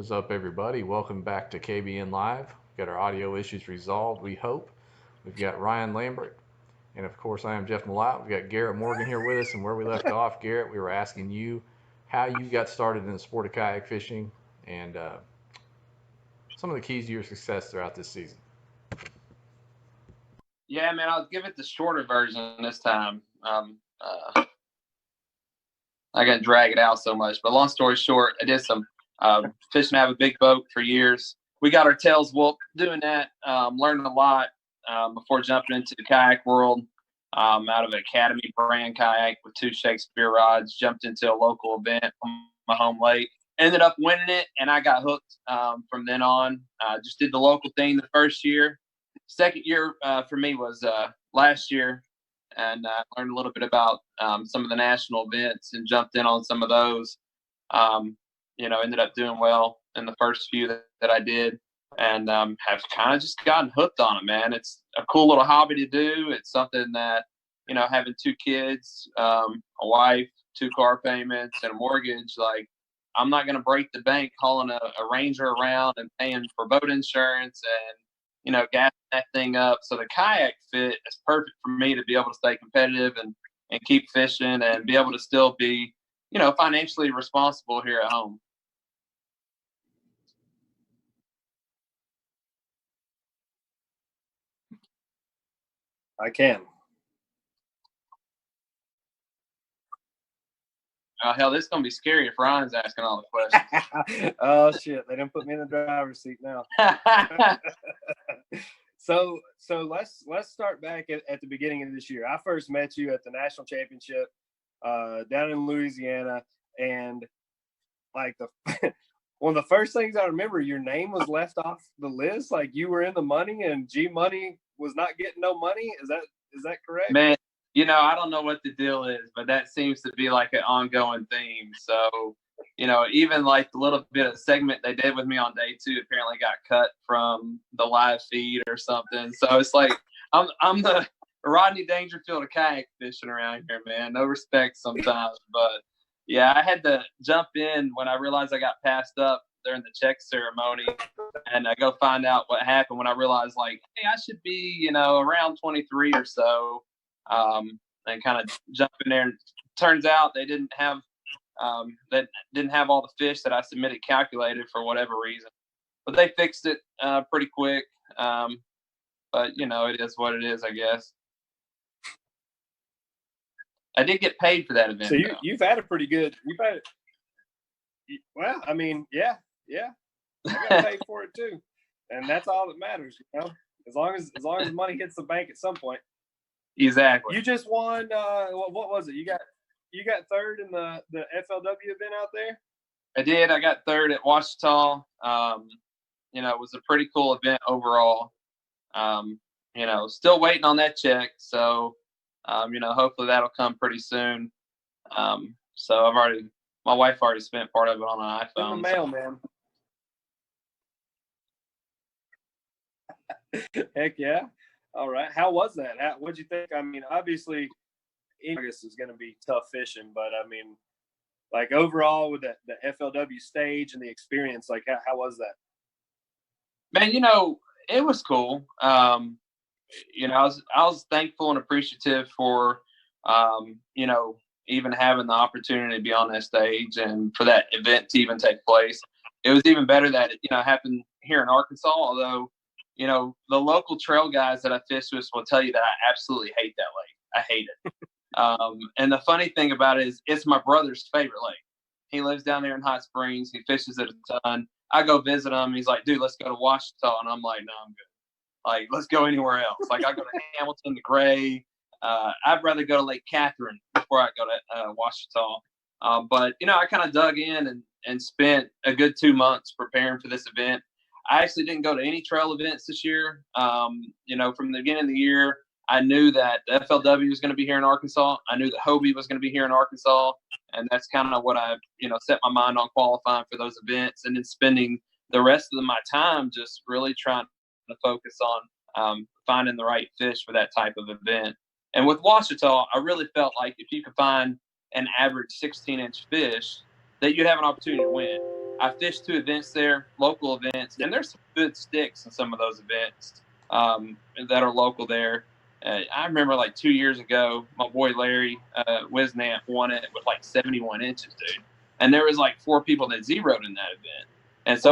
What's up, everybody? Welcome back to KBN Live. Got our audio issues resolved, we hope. We've got Ryan Lambert, and of course, I am Jeff Malott. We've got Garrett Morgan here with us, and where we left off, Garrett, we were asking you how you got started in the sport of kayak fishing and some of the keys to your success throughout this season. Yeah, man, I'll give it the shorter version this time. I got to drag it out so much, but long story short, I did some fishing out of a big boat for years. We got our tails whooped doing that. Learned a lot before jumping into the kayak world. Out of an Academy brand kayak with 2 Shakespeare rods, jumped into a local event on my home lake. Ended up winning it, and I got hooked from then on. Just did the local thing the first year. Second year for me was last year, and I learned a little bit about some of the national events and jumped in on some of those. Ended up doing well in the first few that I did, and have kind of just gotten hooked on it, man. It's a cool little hobby to do. It's something that, having 2 kids, a wife, 2 car payments, and a mortgage, like, I'm not going to break the bank hauling a Ranger around and paying for boat insurance and, gassing that thing up. So the kayak fit is perfect for me to be able to stay competitive and keep fishing and be able to still be, financially responsible here at home. I can. Hell, this is going to be scary if Ryan's asking all the questions. Oh, shit. They didn't put me in the driver's seat now. So let's start back at the beginning of this year. I first met you at the national championship down in Louisiana, and like one of the first things I remember, your name was left off the list. Like, you were in the money, and G Money was not getting no money. Is that correct? Man, I don't know what the deal is, but that seems to be like an ongoing theme. So, even like the little bit of segment they did with me on day 2 apparently got cut from the live feed or something. So it's like I'm the Rodney Dangerfield of kayak fishing around here, man. No respect sometimes, but yeah, I had to jump in when I realized I got passed up during the check ceremony, and I go find out what happened when I realized, like, hey, I should be, around 23 or so, and kind of jump in there. And turns out they didn't have all the fish that I submitted calculated for whatever reason, but they fixed it pretty quick. But it is what it is, I guess. I did get paid for that event. So you've had a pretty good. Well, I mean, yeah. I got paid for it too, and that's all that matters, As long as the money hits the bank at some point. Exactly. You just won. What was it? You got third in the FLW event out there. I did. I got third at Ouachita. It was a pretty cool event overall. Still waiting on that check. So, hopefully that'll come pretty soon. So my wife already spent part of it on an iPhone. In the mail, man. Heck yeah. All right. How was that? What'd you think? I mean, obviously, August is going to be tough fishing, but I mean, like, overall with the FLW stage and the experience, like, how was that? Man, it was cool. I was thankful and appreciative for, even having the opportunity to be on that stage and for that event to even take place. It was even better that it, happened here in Arkansas, although, the local trail guys that I fished with will tell you that I absolutely hate that lake. I hate it. And the funny thing about it is it's my brother's favorite lake. He lives down there in Hot Springs. He fishes it a ton. I go visit him. He's like, dude, let's go to Ouachita. And I'm like, no, I'm good. Like, let's go anywhere else. Like, I go to Hamilton, to Gray. I'd rather go to Lake Catherine before I go to Ouachita. But, I kind of dug in and spent a good 2 months preparing for this event. I actually didn't go to any trail events this year. From the beginning of the year, I knew that the FLW was going to be here in Arkansas. I knew that Hobie was going to be here in Arkansas. And that's kind of what I, set my mind on qualifying for those events, and then spending the rest of my time just really trying to focus on finding the right fish for that type of event. And with Ouachita, I really felt like if you could find an average 16-inch fish, that you'd have an opportunity to win. I fished 2 events there, local events, and there's some good sticks in some of those events that are local there. I remember like 2 years ago, my boy Larry Wisnant won it with like 71 inches, dude. And there was like 4 people that zeroed in that event. And so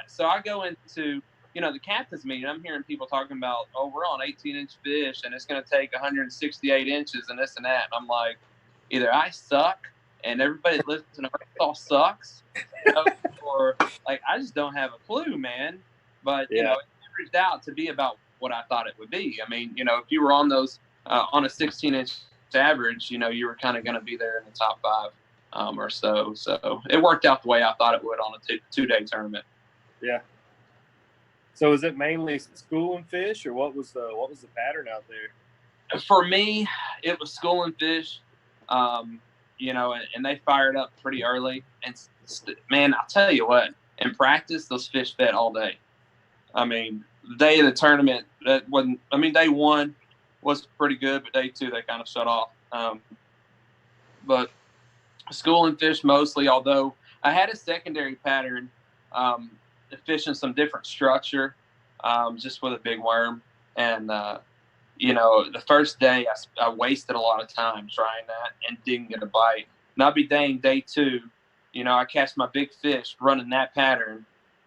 so I go into, the captain's meeting. I'm hearing people talking about, we're on 18-inch fish and it's going to take 168 inches and this and that. And I'm like, either I suck and everybody that lives in Arkansas sucks, or like I just don't have a clue, man. But, it averaged out to be about what I thought it would be. I mean, if you were on those on a 16-inch average, you were kind of going to be there in the top 5 or so. So it worked out the way I thought it would on a 2-day tournament. Yeah. So is it mainly schooling fish, or what was the pattern out there? For me, it was schooling fish, and they fired up pretty early. And man, I'll tell you what, in practice, those fish fed all day. I mean, the day of the tournament, day 1 was pretty good, but day 2 they kind of shut off. But schooling fish mostly, although I had a secondary pattern, fishing some different structure, just with a big worm. And, the first day I wasted a lot of time trying that and didn't get a bite. And I'll be dang, day 2, I catch my big fish running that pattern.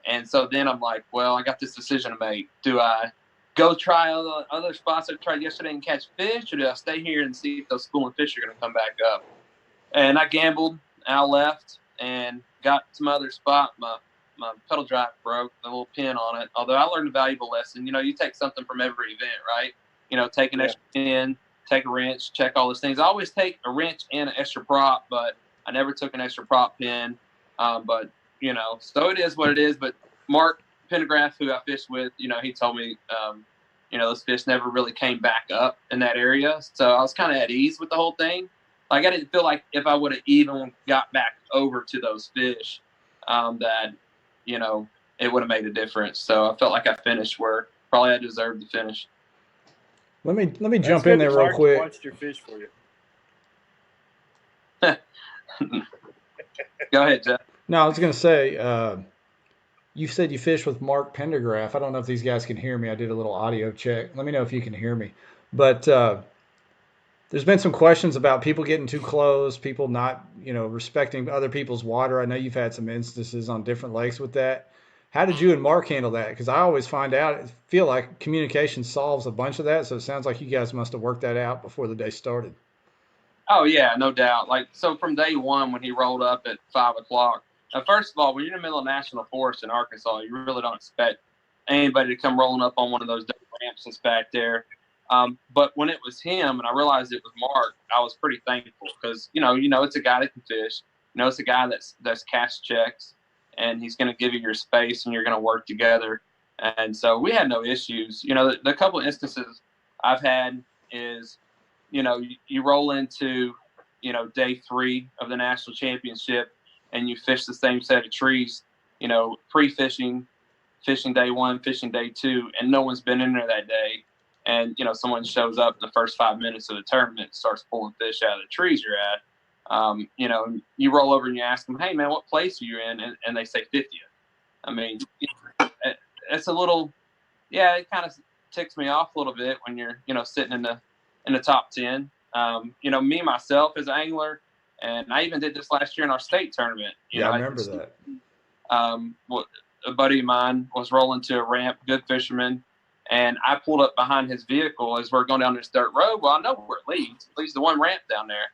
And so then I'm like, well, I got this decision to make. Do I go try other spots I tried yesterday and catch fish, or do I stay here and see if those schooling fish are going to come back up? And I gambled, and I left and got some other spot. My pedal drive broke, the little pin on it. Although I learned a valuable lesson. You take something from every event, right? Take an extra pin, take a wrench, check all those things. I always take a wrench and an extra prop, but I never took an extra prop pin. So it is what it is. But Mark Pendergraft, who I fished with, he told me, those fish never really came back up in that area. So I was kind of at ease with the whole thing. Like, I didn't feel like if I would have even got back over to those fish, that, it would have made a difference. So I felt like I finished where probably I deserved to finish. Let me jump in there real quick. Watched your fish for you. Go ahead, Jeff. No, I was going to say, you said you fished with Mark Pendergraft. I don't know if these guys can hear me. I did a little audio check. Let me know if you can hear me. But there's been some questions about people getting too close, people not, respecting other people's water. I know you've had some instances on different lakes with that. How did you and Mark handle that? Because I always feel like communication solves a bunch of that. So it sounds like you guys must have worked that out before the day started. Oh, yeah, no doubt. So from day 1, when he rolled up at 5 o'clock, first of all, when you're in the middle of National Forest in Arkansas, you really don't expect anybody to come rolling up on one of those ramps that's back there. But when it was him and I realized it was Mark, I was pretty thankful because, it's a guy that can fish. It's a guy that's cash checks, and he's going to give you your space and you're going to work together. And so we had no issues. The couple of instances I've had is, you roll into, day 3 of the national championship and you fish the same set of trees, pre-fishing, fishing day 1, fishing day 2, and no one's been in there that day. And, someone shows up in the first 5 minutes of the tournament and starts pulling fish out of the trees you're at. You roll over and you ask them, hey, man, what place are you in? And they say 50th. I mean, it's a little, it kind of ticks me off a little bit when you're, sitting in the top 10. Me, myself, as an angler, and I even did this last year in our state tournament. I remember that. A buddy of mine was rolling to a ramp, good fisherman, and I pulled up behind his vehicle as we're going down this dirt road. Well, I know where it leads. It leads to one ramp down there.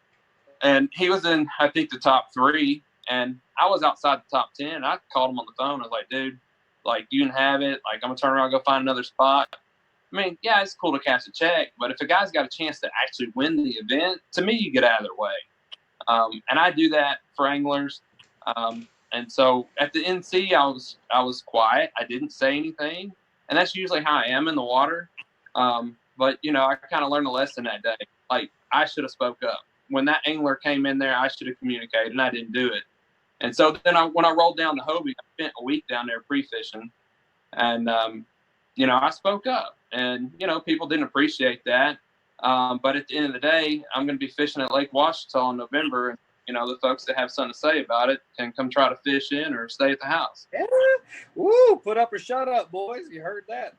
And he was in, I think, the top 3, and I was outside the top 10. I called him on the phone. I was like, dude, you can have it. I'm going to turn around and go find another spot. I mean, yeah, it's cool to cash a check, but if a guy's got a chance to actually win the event, to me, you get out of their way. And I do that for anglers. And so at the NC, I was quiet. I didn't say anything, and that's usually how I am in the water. But I kind of learned a lesson that day. I should have spoke up. When that angler came in there, I should have communicated, and I didn't do it. And so then when I rolled down the Hobie, I spent a week down there pre-fishing, and I spoke up, and people didn't appreciate that. But at the end of the day, I'm going to be fishing at Lake Washita in November, the folks that have something to say about it can come try to fish in or stay at the house. Yeah. Woo! Put up or shut up, boys. You heard that.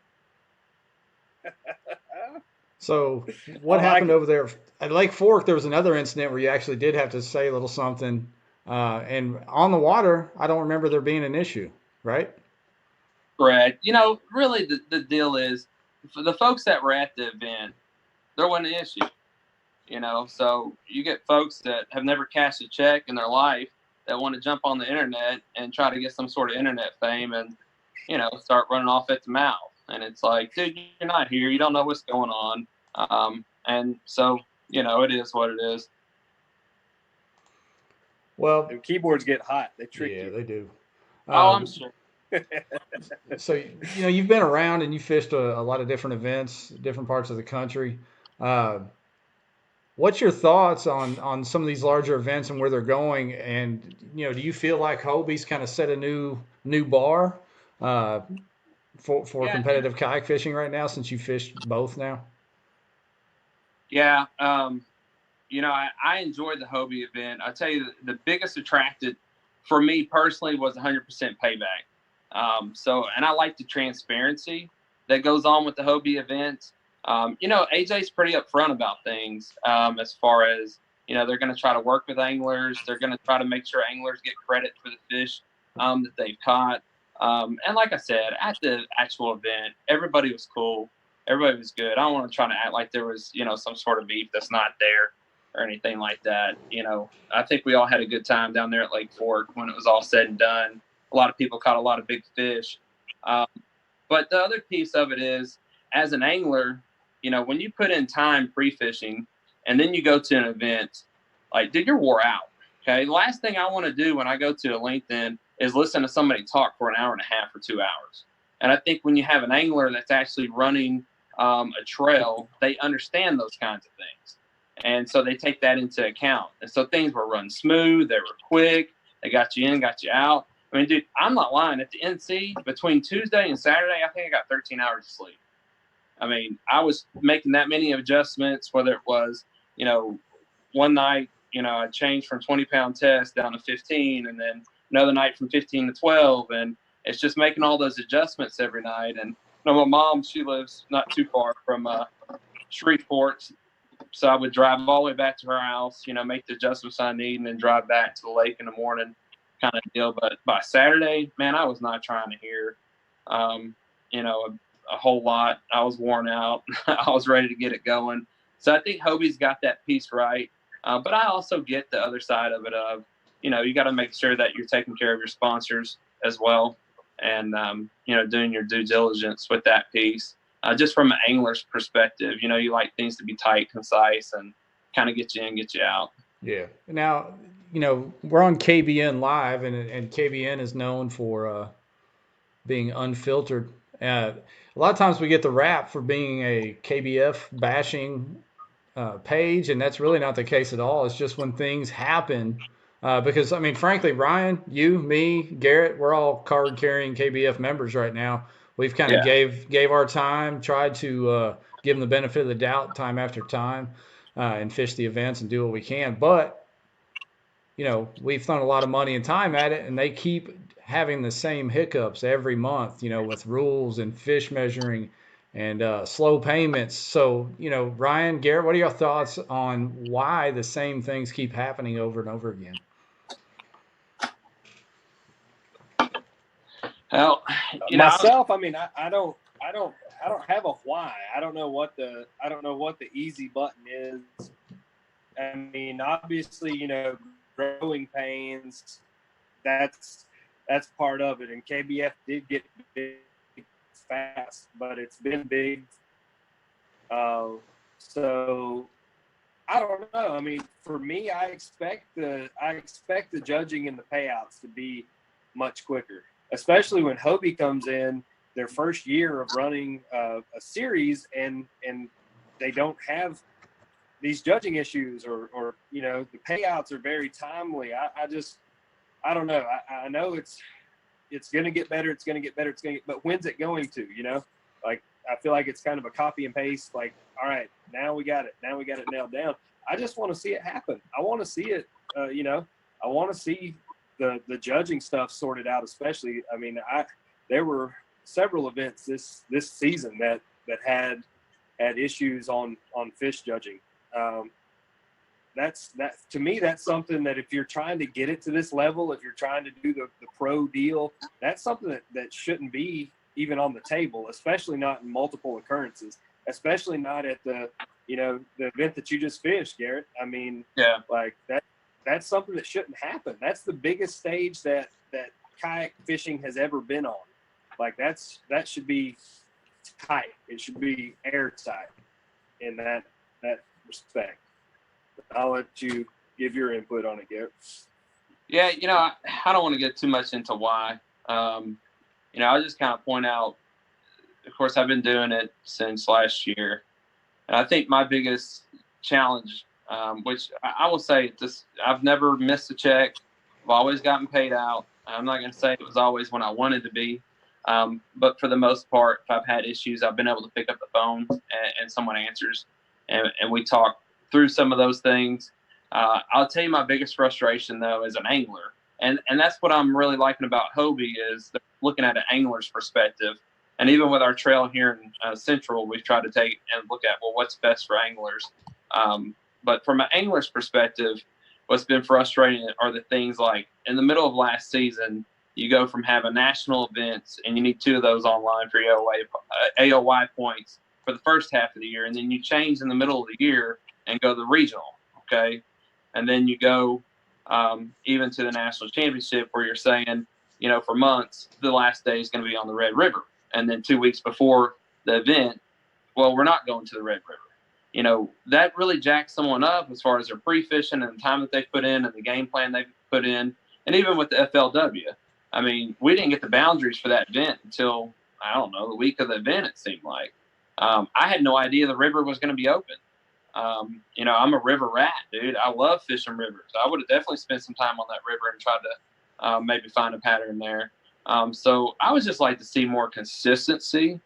So what I like happened it. over there at Lake Fork? There was another incident where you actually did have to say a little something. And on the water, I don't remember there being an issue, right? Correct. Really the deal is for the folks that were at the event, there wasn't an issue. So you get folks that have never cashed a check in their life that want to jump on the internet and try to get some sort of internet fame and, start running off at the mouth. And it's like, dude, you're not here. You don't know what's going on. And so, it is what it is. Well, The keyboards get hot. They trick yeah, you. they do. I'm sure. So, you've been around and you fished a lot of different events, different parts of the country. What's your thoughts on some of these larger events and where they're going? And, do you feel like Hobie's kind of set a new bar for Yeah. competitive kayak fishing right now, since you fished both now? Yeah. I enjoyed the Hobie event. I tell you, the biggest attracted for me personally was 100% payback. And I like the transparency that goes on with the Hobie event. AJ's pretty upfront about things as far as, they're going to try to work with anglers. They're going to try to make sure anglers get credit for the fish that they've caught. And like I said, at the actual event, everybody was cool. Everybody was good. I don't want to try to act like there was, some sort of beef that's not there or anything like that. I think we all had a good time down there at Lake Fork when it was all said and done. A lot of people caught a lot of big fish. But the other piece of it is, as an angler, when you put in time pre-fishing and then you go to an event, like, dude, you're wore out. Okay. The last thing I want to do when I go to a LinkedIn is listen to somebody talk for an hour and a half or 2 hours. And I think when you have an angler that's actually running a trail, they understand those kinds of things. And so they take that into account. And so things were run smooth. They were quick. They got you in, got you out. I mean, dude, I'm not lying. At the NC, between Tuesday and Saturday, I think I got 13 hours of sleep. I mean, I was making that many adjustments, whether it was, one night, I changed from 20-pound test down to 15, and then another night from 15 to 12. And it's just making all those adjustments every night. And my mom, she lives not too far from Shreveport. So I would drive all the way back to her house, make the adjustments I need, and then drive back to the lake in the morning kind of deal. But by Saturday, man, I was not trying to hear, a whole lot. I was worn out. I was ready to get it going. So I think Hobie's got that piece right. But I also get the other side of it of, you got to make sure that you're taking care of your sponsors as well. And, doing your due diligence with that piece. Just from an angler's perspective, you like things to be tight, concise, and kind of get you in, get you out. Yeah. Now, we're on KBN Live, and KBN is known for being unfiltered. A lot of times we get the rap for being a KBF bashing page, and that's really not the case at all. It's just when things happen. Because, I mean, frankly, Ryan, you, me, Garrett, we're all card-carrying KBF members right now. We've kind of gave our time, tried to give them the benefit of the doubt time after time, and fish the events and do what we can. But, we've thrown a lot of money and time at it, and they keep having the same hiccups every month, with rules and fish measuring and slow payments. So, Ryan, Garrett, what are your thoughts on why the same things keep happening over and over again? Well, myself, I mean, I don't have a why. I don't know what the easy button is. I mean, obviously, growing pains, that's part of it. And KBF did get big fast, but it's been big. So I don't know. I mean, for me, I expect the judging and the payouts to be much quicker, especially when Hobie comes in their first year of running a series and they don't have these judging issues or the payouts are very timely. I don't know. I know it's going to get better. It's going to get better. But when's it going to, like, I feel like it's kind of a copy and paste. Like, all right, now we got it nailed down. I just want to see it happen. I want to see it I want to see the judging stuff sorted out. Especially, I mean, there were several events this season that had issues on fish judging. That to me, that's something that if you're trying to get it to this level, if you're trying to do the pro deal, that's something that shouldn't be even on the table, especially not in multiple occurrences, especially not at the event that you just fished, Garrett. I mean, Yeah, like that's something that shouldn't happen. That's the biggest stage that kayak fishing has ever been on. Like that should be tight. It should be airtight in that respect. I'll let you give your input on it, Garrett. Yeah, I don't want to get too much into why. I just kind of point out, of course, I've been doing it since last year. And I think my biggest challenge, which I will say, I've never missed a check. I've always gotten paid out. I'm not going to say it was always when I wanted to be. But for the most part, if I've had issues, I've been able to pick up the phone and someone answers. And we talk through some of those things. I'll tell you my biggest frustration, though, as an angler. And that's what I'm really liking about Hobie is they're looking at an angler's perspective. And even with our trail here in Central, we've tried to take and look at, well, what's best for anglers. But from an angler's perspective, what's been frustrating are the things like in the middle of last season, you go from having national events and you need 2 of those online for your AOY points for the first half of the year. And then you change in the middle of the year and go to the regional, okay? And then you go even to the national championship where you're saying, for months, the last day is going to be on the Red River. And then 2 weeks before the event, well, we're not going to the Red River. That really jacks someone up as far as their pre-fishing and the time that they put in and the game plan they put in. And even with the FLW, I mean, we didn't get the boundaries for that event until, I don't know, the week of the event, it seemed like. I had no idea the river was going to be open. I'm a river rat, dude. I love fishing rivers. I would have definitely spent some time on that river and tried to maybe find a pattern there. So I would just like to see more consistency.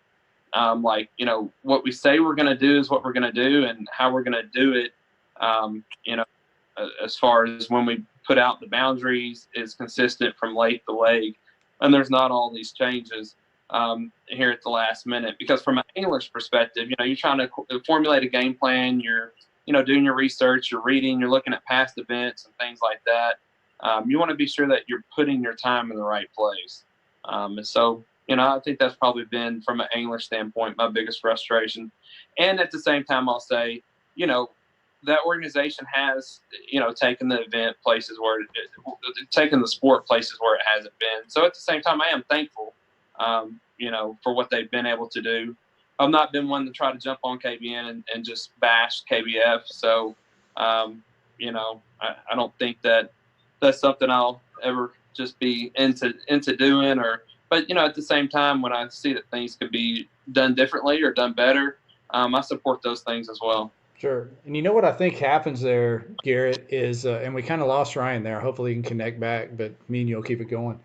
What we say we're going to do is what we're going to do, and how we're going to do it, as far as when we put out the boundaries is consistent from lake to lake. And there's not all these changes here at the last minute, because from an angler's perspective, you're trying to formulate a game plan. You're, doing your research, you're reading, you're looking at past events and things like that. You want to be sure that you're putting your time in the right place. And so, I think that's probably been, from an angler standpoint, my biggest frustration. And at the same time, I'll say, that organization has, taken the event places where taken the sport places where it hasn't been. So at the same time, I am thankful, for what they've been able to do. I've not been one to try to jump on KBN and just bash KBF. So, I don't think that's something I'll ever just be into doing, but at the same time, when I see that things could be done differently or done better, I support those things as well. Sure. And what I think happens there, Garrett, is, and we kind of lost Ryan there. Hopefully he can connect back, but me and you'll keep it going.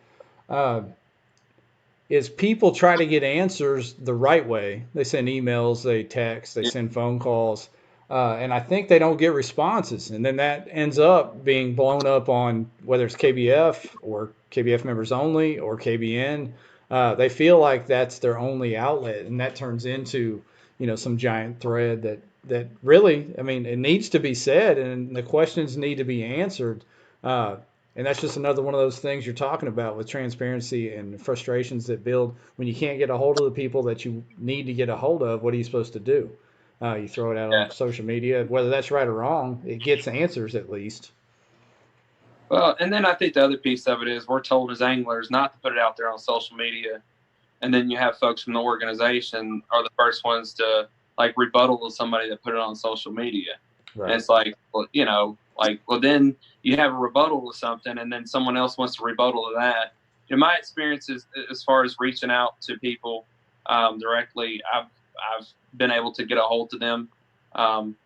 Is people try to get answers the right way. They send emails, they text, they send phone calls, and I think they don't get responses. And then that ends up being blown up on whether it's KBF or KBF members only or KBN. They feel like that's their only outlet, and that turns into, some giant thread that really, I mean, it needs to be said, and the questions need to be answered. And that's just another one of those things you're talking about with transparency and frustrations that build when you can't get a hold of the people that you need to get a hold of. What are you supposed to do? You throw it out on social media, whether that's right or wrong, it gets answers at least. Well, and then I think the other piece of it is we're told as anglers not to put it out there on social media. And then you have folks from the organization are the first ones to rebuttal to somebody that put it on social media. Right. And it's like, well, then you have a rebuttal to something, and then someone else wants to rebuttal to that. My experience is, as far as reaching out to people directly, I've been able to get a hold of them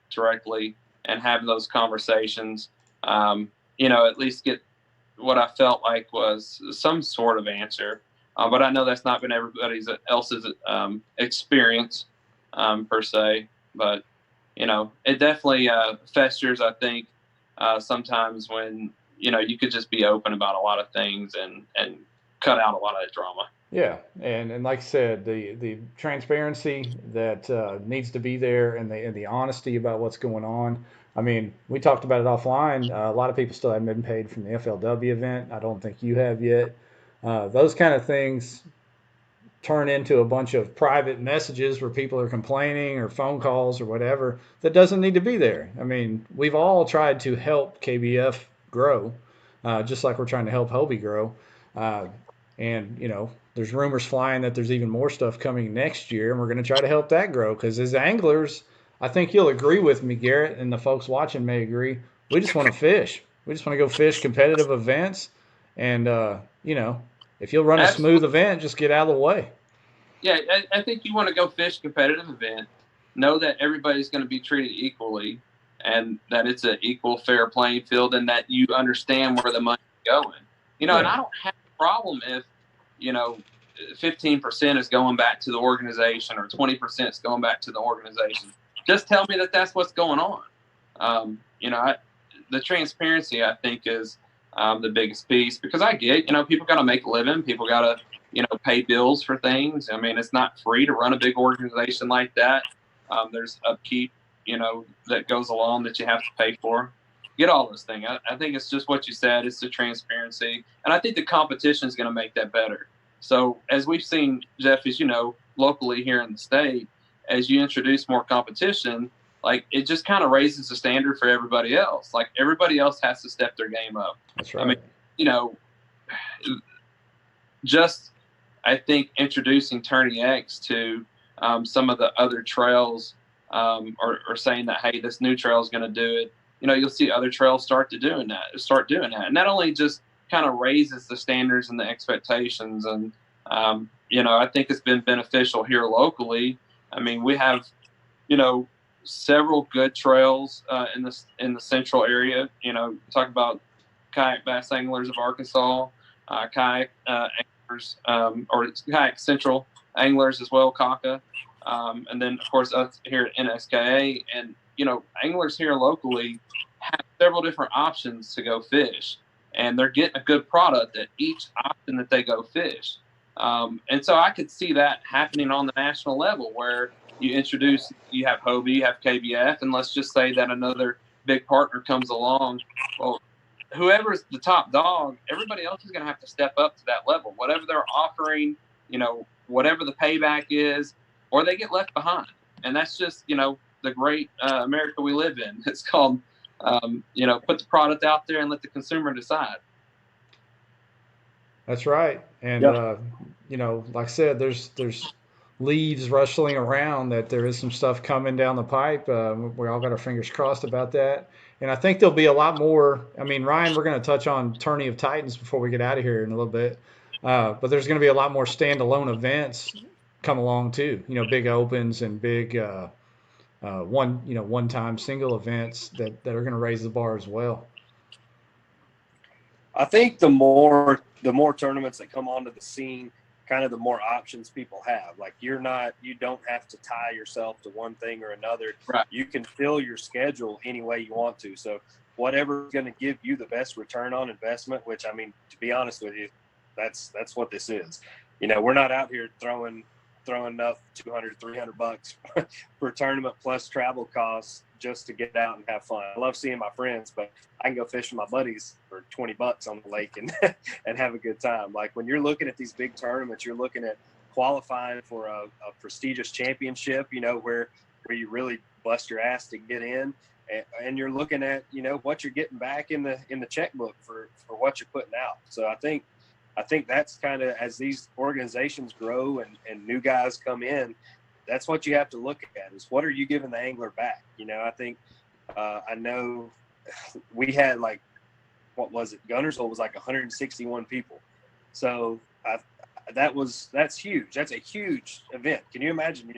directly and have those conversations. At least get what I felt like was some sort of answer. But I know that's not been everybody else's experience per se. But it definitely festers, I think, sometimes when, you could just be open about a lot of things and cut out a lot of that drama. Yeah, and like I said, the transparency that needs to be there, and the honesty about what's going on. I mean, we talked about it offline. A lot of people still haven't been paid from the FLW event. I don't think you have yet. Those kind of things turn into a bunch of private messages where people are complaining or phone calls or whatever that doesn't need to be there. I mean, we've all tried to help KBF grow, just like we're trying to help Hobie grow. Uh, and, there's rumors flying that there's even more stuff coming next year, and we're going to try to help that grow. Because as anglers, I think you'll agree with me, Garrett, and the folks watching may agree. We just want to fish. We just want to go fish competitive events. And, if you'll run a smooth event, just get out of the way. Yeah, I think you want to go fish competitive event, know that everybody's going to be treated equally, and that it's an equal, fair playing field, and that you understand where the money's going. And I don't have a problem if, 15% is going back to the organization or 20% is going back to the organization. Just tell me that that's what's going on. The transparency, I think, is the biggest piece, because I get, people got to make a living. People got to, pay bills for things. I mean, it's not free to run a big organization like that. There's upkeep, that goes along that you have to pay for. Get all those things. I think it's just what you said. It's the transparency. And I think the competition is going to make that better. So as we've seen, Jeff, as you know, locally here in the state, as you introduce more competition, like, it just kind of raises the standard for everybody else. Like, everybody else has to step their game up. That's right. I mean, I think introducing Tourney X to some of the other trails, or saying that, hey, this new trail is going to do it. You'll see other trails start doing that. And that only just kind of raises the standards and the expectations. And, I think it's been beneficial here locally. I mean, we have, several good trails in the central area. Talk about Kayak Bass Anglers of Arkansas, Kayak Anglers, or Kayak Central Anglers as well, KAKA. And then, of course, us here at NSKA. And, anglers here locally have several different options to go fish. And they're getting a good product at each option that they go fish. And so I could see that happening on the national level, where you have Hobie, you have KBF, and let's just say that another big partner comes along. Well, whoever's the top dog, everybody else is going to have to step up to that level. Whatever they're offering, whatever the payback is, or they get left behind. And that's just, the great America we live in. It's called, put the product out there and let the consumer decide. That's right. And, like I said, there's leaves rustling around that there is some stuff coming down the pipe. We all got our fingers crossed about that. And I think there'll be a lot more. I mean, Ryan, we're going to touch on Tourney of Titans before we get out of here in a little bit. But there's going to be a lot more standalone events come along too. Big opens and big one-time single events that are going to raise the bar as well. I think the more tournaments that come onto the scene, kind of the more options people have. Like, you don't have to tie yourself to one thing or another. Right. You can fill your schedule any way you want to. So whatever's going to give you the best return on investment, which, I mean, to be honest with you, that's what this is. We're not out here throwing up $200, $300 for a tournament plus travel costs just to get out and have fun. I love seeing my friends, but I can go fish with my buddies for $20 on the lake and and have a good time. Like, when you're looking at these big tournaments, you're looking at qualifying for a prestigious championship, where you really bust your ass to get in, and you're looking at what you're getting back in the checkbook for what you're putting out. So I think that's kind of, as these organizations grow and new guys come in, that's what you have to look at, is what are you giving the angler back? I think I know we had, like, what was it? Gunnersville was like 161 people. So that's huge. That's a huge event. Can you imagine,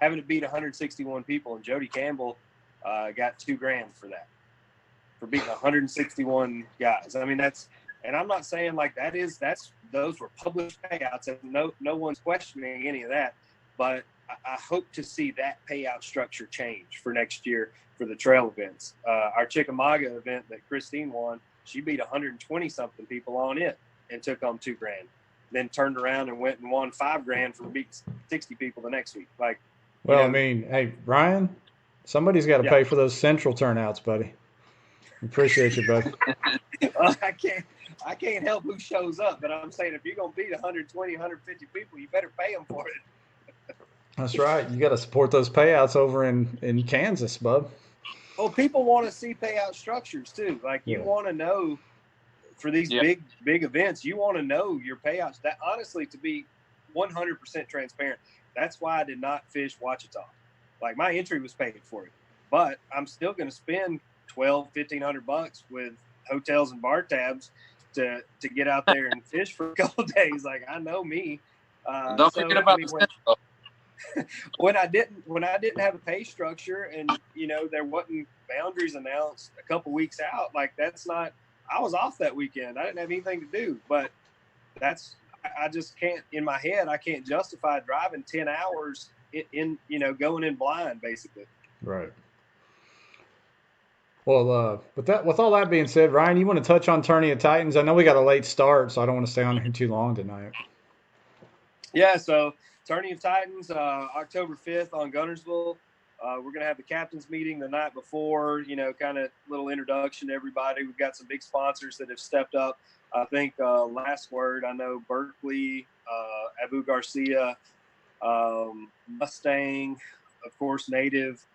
having to beat 161 people? And Jody Campbell got $2,000 for that, for beating 161 guys. I mean, and I'm not saying like those were published payouts, and no one's questioning any of that. But I hope to see that payout structure change for next year for the trail events. Our Chickamauga event that Christine won, she beat 120 something people on it and took home $2,000. Then turned around and went and won $5,000 from beating 60 people the next week. Like, well, I mean, hey, Ryan, somebody's got to pay for those central turnouts, buddy. Appreciate you, buddy. I can't help who shows up, but I'm saying if you're going to beat 120, 150 people, you better pay them for it. That's right. You got to support those payouts over in Kansas, bub. Well, people want to see payout structures too. Like you want to know for these big events, you want to know your payouts. That honestly, to be 100% transparent, that's why I did not fish Ouachita. Like my entry was paid for it, but I'm still going to spend $1,500 with hotels and bar tabs to get out there and fish for a couple of days. Like I know me. Don't forget about when I didn't have a pay structure and there wasn't boundaries announced a couple weeks out, like I was off that weekend. I didn't have anything to do, but I just can't, in my head, I can't justify driving 10 hours in going in blind basically. Right. Well, with all that being said, Ryan, you want to touch on Tourney of Titans? I know we got a late start, so I don't want to stay on here too long tonight. Yeah, so Tourney of Titans, October 5th on Guntersville. We're going to have the captain's meeting the night before, kind of little introduction to everybody. We've got some big sponsors that have stepped up. I think last word, I know Berkeley, Abu Garcia, Mustang, of course, Native,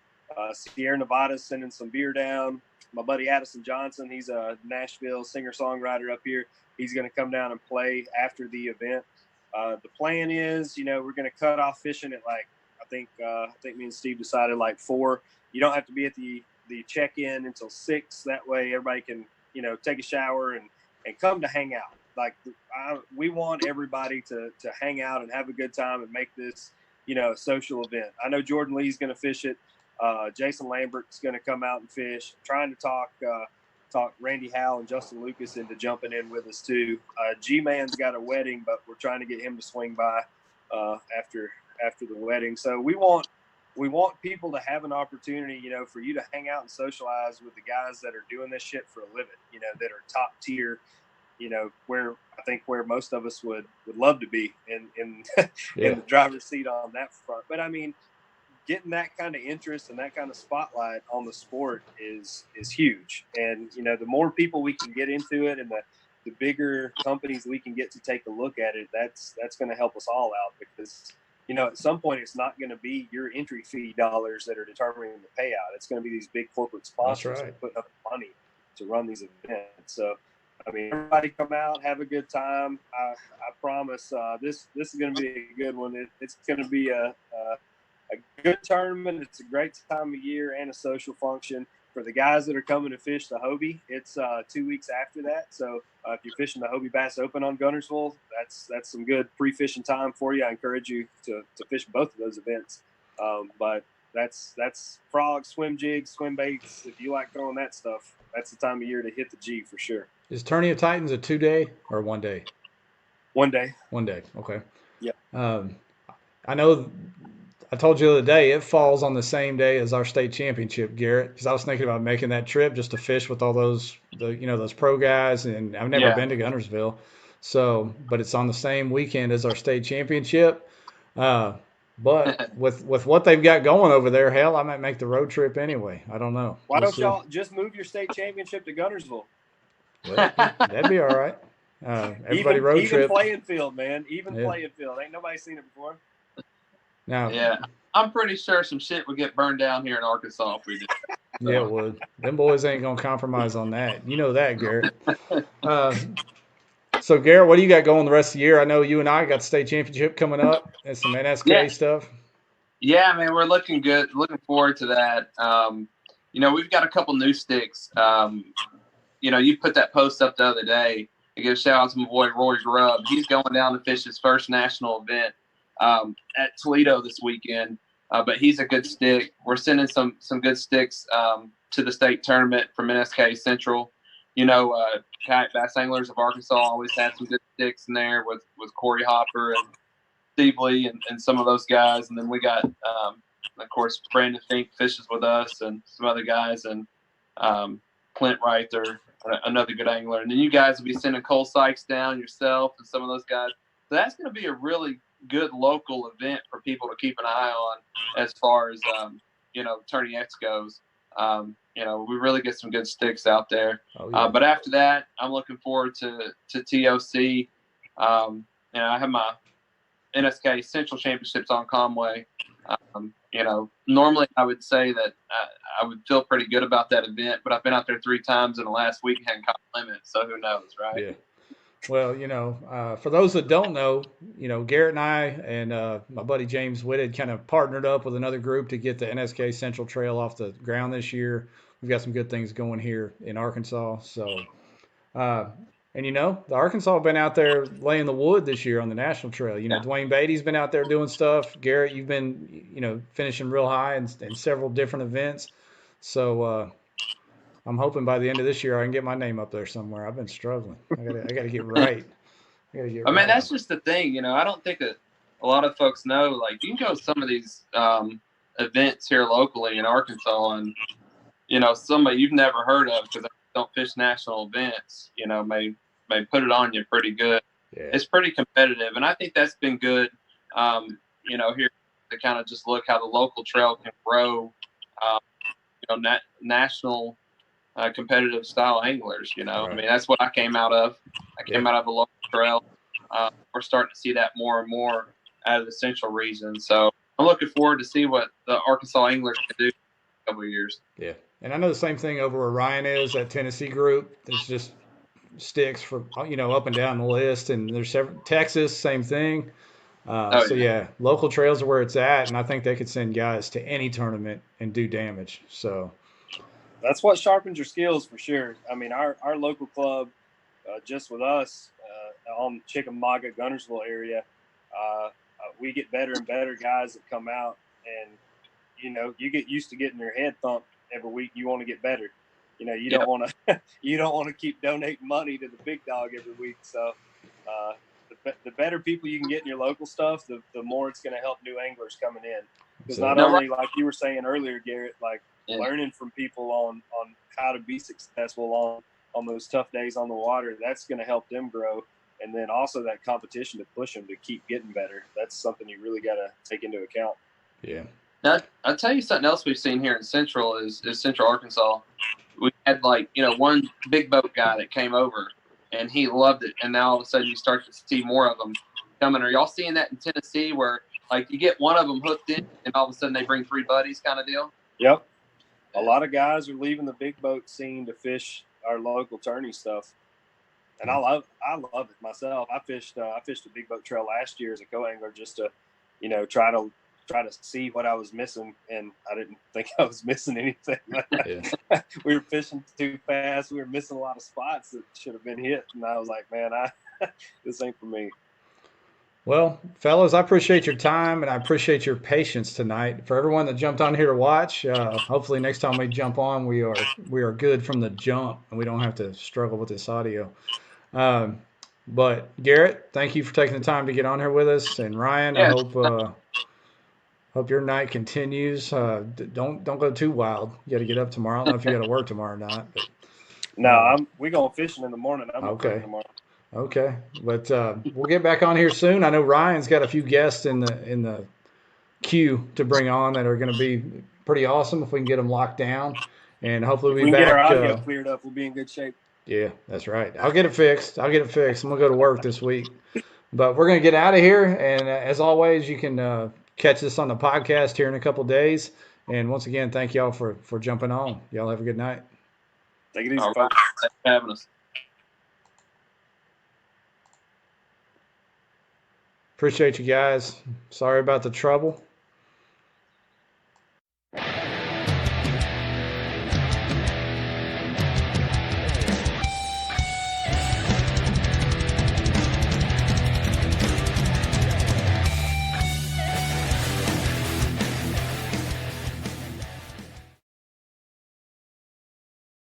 Sierra Nevada sending some beer down. My buddy Addison Johnson, he's a Nashville singer-songwriter up here. He's going to come down and play after the event. The plan is, we're going to cut off fishing at I think me and Steve decided 4. You don't have to be at the check-in until 6. That way everybody can, take a shower and come to hang out. We want everybody to hang out and have a good time and make this, a social event. I know Jordan Lee's going to fish it. Jason Lambert's going to come out and fish. I'm trying to talk Randy Howe and Justin Lucas into jumping in with us too. G-Man's got a wedding, but we're trying to get him to swing by after the wedding. So we want people to have an opportunity, for you to hang out and socialize with the guys that are doing this shit for a living, that are top tier, where most of us would love to be in the driver's seat on that front. But I mean, getting that kind of interest and that kind of spotlight on the sport is huge. And, the more people we can get into it and the bigger companies we can get to take a look at it, that's going to help us all out because, at some point it's not going to be your entry fee dollars that are determining the payout. It's going to be these big corporate sponsors that put up money to run these events. So, I mean, everybody come out, have a good time. I promise this is going to be a good one. It's going to be a good tournament. It's a great time of year and a social function for the guys that are coming to fish the Hobie. It's 2 weeks after that. So if you're fishing the Hobie Bass Open on Guntersville, that's some good pre-fishing time for you. I encourage you to fish both of those events. But that's frogs, swim jigs, swim baits. If you like throwing that stuff, that's the time of year to hit the G for sure. Is Tourney of Titans a 2-day or 1 day? 1 day. 1 day. Okay. Yeah. I know I told you the other day it falls on the same day as our state championship, Garrett, because I was thinking about making that trip just to fish with all those pro guys, and I've never been to Guntersville. So, but it's on the same weekend as our state championship. But with what they've got going over there, hell, I might make the road trip anyway. I don't know. Why don't y'all just move your state championship to Guntersville? Well, that'd be all right. Everybody road trip. Even playing field, man. Playing field. Ain't nobody seen it before. Now, yeah, I'm pretty sure some shit would get burned down here in Arkansas if we did. Yeah, it would. Them boys ain't gonna compromise on that. You know that, Garrett. So, Garrett, what do you got going the rest of the year? I know you and I got state championship coming up and some NSK stuff. Yeah, man, we're looking good. Looking forward to that. We've got a couple new sticks. You put that post up the other day. I give a shout out to my boy Roy Grubb. He's going down to fish his first national event at Toledo this weekend. But he's a good stick. We're sending some good sticks to the state tournament from NSK Central. Kayak Bass Anglers of Arkansas always had some good sticks in there with Corey Hopper Steve Lee and some of those guys. And then we got, of course, Brandon Fink fishes with us and some other guys, and Clint Reither, another good angler. And then you guys will be sending Cole Sykes down, yourself, and some of those guys. So that's going to be a really good local event for people to keep an eye on as far as, Tourney X goes. We really get some good sticks out there. Oh, yeah. But after that, I'm looking forward to TOC. I have my NSK Central Championships on Conway. Normally I would say that I would feel pretty good about that event, but I've been out there 3 times in the last week and hadn't caught a limit, so who knows, right? Yeah. Well, for those that don't know, Garrett and I and my buddy James Whitted kind of partnered up with another group to get the NSK Central Trail off the ground this year. We've got some good things going here in Arkansas. So, the Arkansas have been out there laying the wood this year on the national trail. Dwayne Beatty's been out there doing stuff. Garrett, you've been, finishing real high in several different events. So, I'm hoping by the end of this year I can get my name up there somewhere. I've been struggling. I gotta get right. That's just the thing. I don't think that a lot of folks know. Like, you can go to some of these events here locally in Arkansas, and somebody you've never heard of because I don't fish national events. May put it on you pretty good. Yeah. It's pretty competitive, and I think that's been good. Here to kind of just look how the local trail can grow. National. Competitive style anglers, Right. That's what I came out of. I came out of a local trail. We're starting to see that more and more out of the central region. So I'm looking forward to see what the Arkansas anglers can do in a couple of years. Yeah. And I know the same thing over where Ryan is, that Tennessee group. There's just sticks for, up and down the list. And there's several, Texas, same thing. Local trails are where it's at. And I think they could send guys to any tournament and do damage. So that's what sharpens your skills for sure. Our local club, just with us on Chickamauga, Gunnersville area, we get better and better guys that come out, and you get used to getting your head thumped every week. You want to get better. You don't want to keep donating money to the big dog every week. So the better people you can get in your local stuff, the more it's going to help new anglers coming in. Because not only, like you were saying earlier, Garrett, learning from people on how to be successful on those tough days on the water, that's going to help them grow. And then also that competition to push them to keep getting better. That's something you really got to take into account. Yeah. Now, I'll tell you something else we've seen here in Central is Central Arkansas. We had one big boat guy that came over and he loved it. And now all of a sudden you start to see more of them coming. Are y'all seeing that in Tennessee where you get one of them hooked in and all of a sudden they bring 3 buddies kind of deal? Yep. A lot of guys are leaving the big boat scene to fish our local tourney stuff, and I love it myself. I fished a big boat trail last year as a co-angler just to, try to see what I was missing, and I didn't think I was missing anything. We were fishing too fast. We were missing a lot of spots that should have been hit, and I was like, man, this ain't for me. Well, fellas, I appreciate your time and I appreciate your patience tonight. For everyone that jumped on here to watch, hopefully next time we jump on, we are good from the jump and we don't have to struggle with this audio. But Garrett, thank you for taking the time to get on here with us. And Ryan, I hope your night continues. Don't go too wild. You got to get up tomorrow. I don't know if you got to work tomorrow or not. But, no, we going fishing in the morning. I'm okay. Tomorrow. Okay, but we'll get back on here soon. I know Ryan's got a few guests in the queue to bring on that are going to be pretty awesome if we can get them locked down, and hopefully we can back. Get our audio cleared up. We'll be in good shape. Yeah, that's right. I'll get it fixed. I'm gonna go to work this week, but we're gonna get out of here. And as always, you can catch this on the podcast here in a couple days. And once again, thank y'all for jumping on. Y'all have a good night. Take it easy, All folks. right. Thanks for having us. Appreciate you guys. Sorry about the trouble.